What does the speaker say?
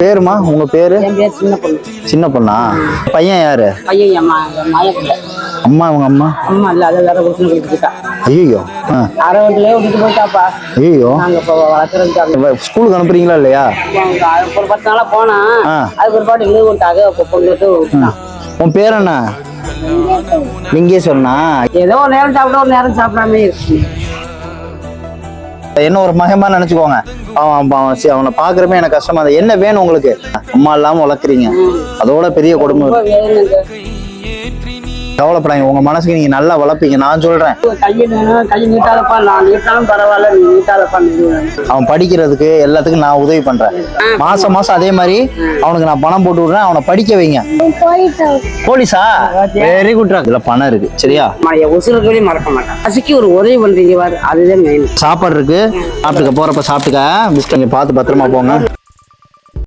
பேருமா உங்க பேரு? என் பேர் சின்ன பொண்ணு. சின்ன பொண்ணா? பையன் யாரு? பையன் மாயப்பிள்ளை. அம்மா உங்க அம்மா? அம்மா இல்ல, அதை வேற கொடுத்து கொடுத்துட்டா. ஐயோ. அரை வீட்டுலயே விட்டுட்டு போயிட்டாப்பா. ஐயோ. நாங்க இப்போ வளர்க்குறதுக்கு ஸ்கூலுக்கு அனுப்புறீங்களா இல்லையா? ஒரு 10 நாளா போனா அதுக்கு ஒரு பாட்டு லீவ் விட்டாங்க. இப்போ பொண்ணுட்டு விட்டான். உன் பேர் என்ன? லிங்கேஸ்வரனா? ஏதோ ஒரு நேரம் சாப்பிட ஒரு நேரம் சாப்பிடாம இருக்கு. என்ன ஒரு மகமா நினைச்சுக்கோங்க. அவனை பாக்குறப்ப எனக்கு கஷ்டமா இருக்கு. என்ன வேணும் உங்களுக்கு? அம்மா இல்லாம வளர்க்குறீங்க, அதோட பெரிய கொடுமை. கவலைப்படாங்க, உங்க மனசுக்கு நீங்க நல்லா வளர்ப்பீங்க, நான் சொல்றேன். கை நீட்டாதப்பா, நான் நீட்டாலும் பரவாயில்ல, நீ நீட்டாதப்பா. அவன் படிக்கிறதுக்கு எல்லாத்துக்கும் நான் உதவி பண்றேன். மாசம் மாசம் அதே மாதிரி அவனுக்கு நான் பணம் போட்டு விடுறேன். அவனை படிக்க வைங்க. போலீஸா? Very good. இதுல பணம் இருக்கு, சரியா? உசுருக்கு மறக்க மாட்டேன். பசிக்கு ஒரு உதவி பண்றீங்க, அதுதான் மெயின். சாப்பாடு இருக்கு, சாப்பிட்டுக்க. போறப்ப சாப்பிட்டுக்க. பிஸ்கட் பார்த்து பத்திரமா போங்க.